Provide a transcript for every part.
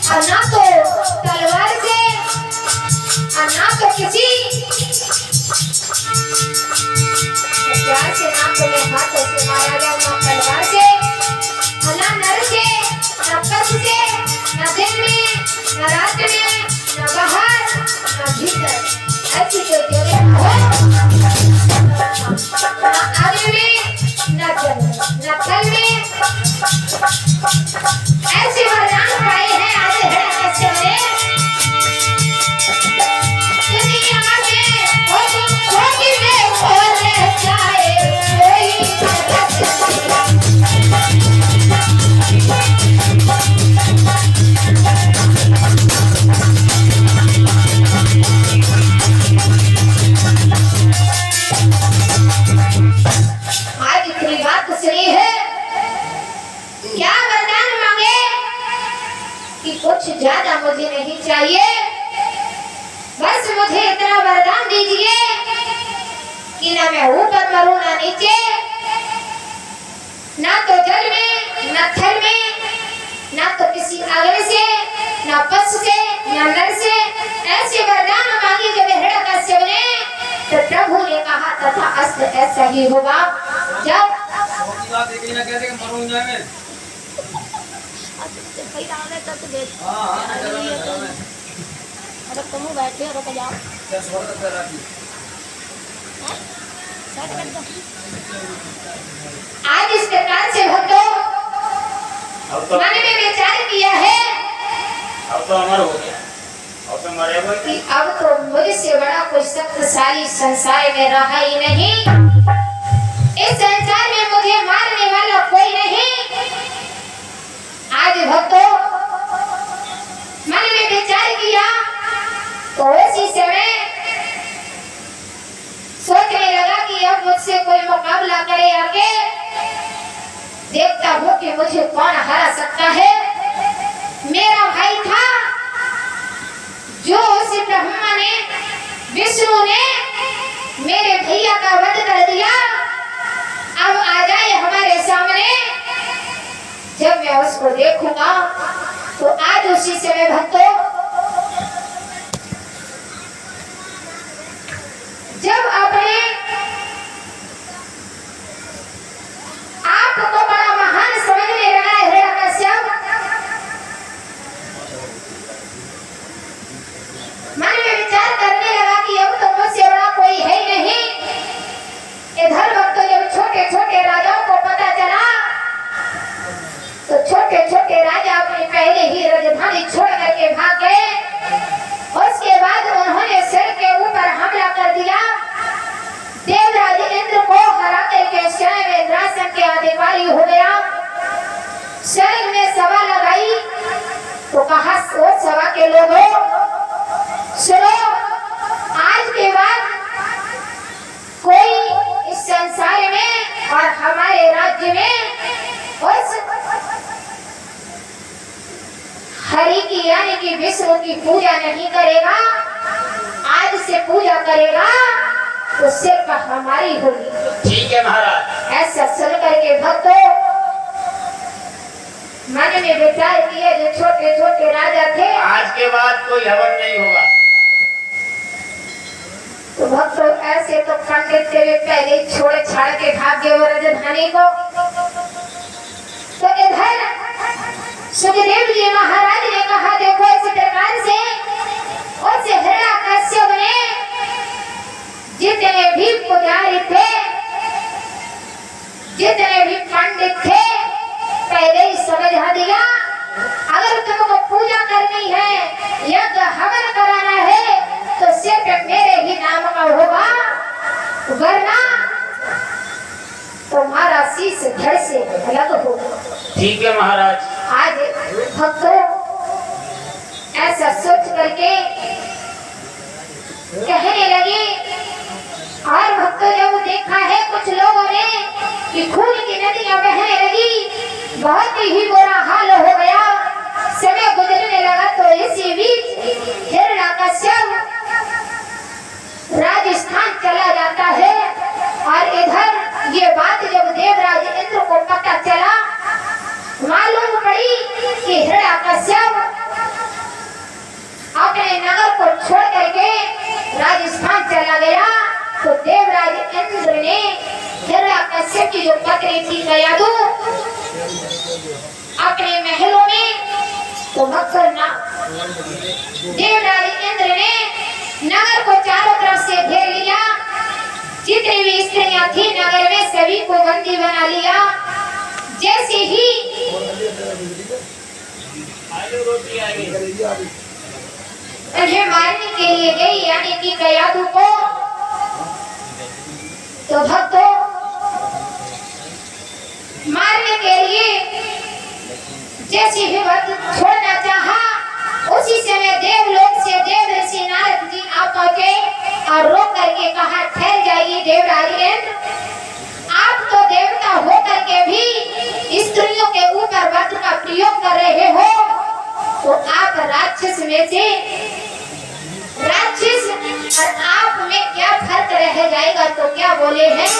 और ना तो तलवार से और ना तो किसी हथियार से, ना तो ये हाथों से मारा गया, ना तलवार से, ना नर से, ना पश से, ना दिन में, ना रात में, ना बाहर, ना भीतर। ऐसी कोई जगह हो ना आगे में, ना जल, ना थल में। ऐसे वरदान पाए हैं आधे हड़क कश्यप ने। दुनिया में वो खोगी में खोले जाए कोई आज इतनी बात सुनी है, क्या वरदान मांगे कि कुछ ज्यादा मुझे नहीं चाहिए, बस मुझे इतना वरदान दीजिए कि ना मैं ऊपर मरूं ना नीचे, ना तो जल में, ना थल में, ना तो किसी अग्नि से, ना पश से, ना नर से। ऐसे वरदान मांगी जब हिरण्यकश्यप ने, तो प्रभु ने कहा तथा अस्त ऐसा ही होगा। जब बात एक ही ना कहते कि मरूं जाए अरे तुम बैठे हो रुक जाओ। आज इस प्रकार से भक्तों मन में विचार किया है, अब तो हमारा हो गया, अब तो मरे हुए कि अब तो मुझसे बड़ा कोई शक्तिशाली संसार में रहा ही नहीं। इस संसार में मुझे मारने वाला कोई नहीं। आज भक्तों मन में विचार किया तो उसी समय सोचने लगा कि अब मुझसे कोई मुकाबला करे आके, देखता हूँ कि मुझे कौन हरा सकता है। मेरा भाई था जो उस ब्रह्मा ने, विष्णु ने मेरे भैया का वध कर दिया, अब आ जाए हमारे सामने। जब मैं उसको देखूंगा तो आज उसी समय भक्तों, जब अपने आप को बड़ा महान समझने लगा हिरण्यकश्यप, मन में विचार करने लगा कि अब तो मुझसे बड़ा कोई है ही नहीं। इधर भक्तों जब छोटे छोटे राजाओं को पता चला तो छोटे छोटे राजा अपनी पहले ही राजधानी छोड़ करके भाग गए। उसके बाद उन्होंने सिर के ऊपर हमला कर दिया। देवराज इंद्र को हरा करके स्वयं इंद्रासन के अधिकारी हो गया। स्वर्ग में सभा लगाई तो कहा, सोच सभा के लोगों सुनो, आज के बाद कोई इस संसार में और हमारे राज्य में उस हरि की यानी कि विष्णु की पूजा नहीं करेगा। आज से पूजा करेगा तो सिर्फ हमारी होगी। ठीक है महाराज। ऐसा सुन करके भक्तों मन में विचार किए, जो छोटे छोटे राजा थे, आज के बाद कोई हवन नहीं होगा। तो भक्तों ऐसे तो पंडित थे, वे पहले छोड़ छाड़ के भाग गए वो राजधानी को। तो इधर सुखदेव जी महाराज ने कहा, देखो इस प्रकार से उस हिरण्यकश्यप ने जितने भी पुजारी थे, जितने भी पंडित थे, पहले ही समझा दिया, अगर तुमको पूजा करनी है, यज्ञ हवन कराना है तो सिर्फ मेरे ही नाम का होगा, वरना तुम्हारा शीश धड़ से अलग होगा। ठीक है महाराज। आज भक्तों ऐसा सोच करके कहने लगे। और भक्तों जब देखा है कुछ लोगों ने कि खून की नदियां बहने लगी, बहुत ही बुरा हाल हो गया, समय गुजरने लगा, तो इसी बीच हिरण्यकश्यप राजस्थान चला जाता है। और इधर ये बात जब देवराज इंद्र को पता चला, मालूम पड़ी कि हिरण्यकश्यप करी थी कयादू अपने महलों में, तो मक्कर ना देवराज इंद्र ने नगर को चारों तरफ से घेर लिया। जितनी भी स्त्रियां थी नगर में सभी को बंदी बना लिया। जैसे ही उन्हें मारने के लिए गई यानी कि कयादू को, तो भक्तों मारने के लिए जैसे ही वक्त छोड़ना चाहा, उसी समय देवलोक से देव ऋषि नारद जी आ पहुंचे और रोक करके कहा, ठहर जाइए देवराज इंद्र, आप तो देवता होकर के भी स्त्रियों के ऊपर वज्र का प्रयोग कर रहे हो, तो आप राक्षस में से राक्षस और आप में क्या फर्क रह जाएगा? तो क्या बोले हैं?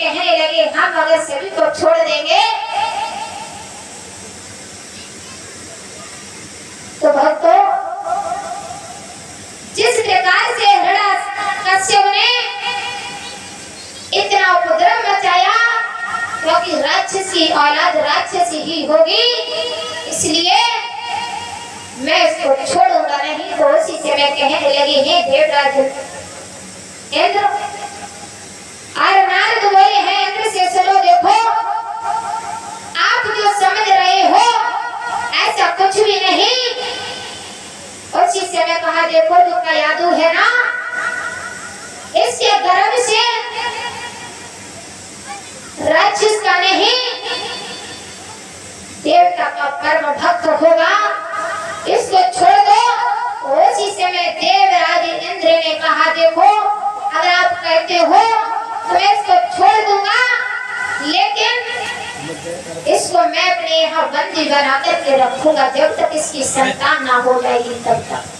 कहने लगे, हम अगर सभी को छोड़ देंगे तो भक्तों जिस प्रकार से हिरण्यकश्यप ने इतना उपद्रव मचाया, क्योंकि राक्षस की औलाद राक्षस ही होगी, इसलिए मैं इसको छोड़ूंगा नहीं। तो उसी से मैं कहने लगी, हे देवराज इंद्र, और नारद बोले हैं इंद्र से, सुनो देखो, आप जो समझ रहे हो ऐसा कुछ भी नहीं। उसी से मैं कहा, देखो जो कयादू है ना, इसके गर्भ से राक्षस का नहीं देवता का परम भक्त होगा, इसको छोड़ दो। उसी समय देवराज इंद्र ने कहा, देखो अगर आप कहते हो तो मैं इसको छोड़ दूंगा, लेकिन इसको मैं अपने यहाँ बंदी बना करके रखूंगा जब तक इसकी संतान ना हो जाएगी तब तक।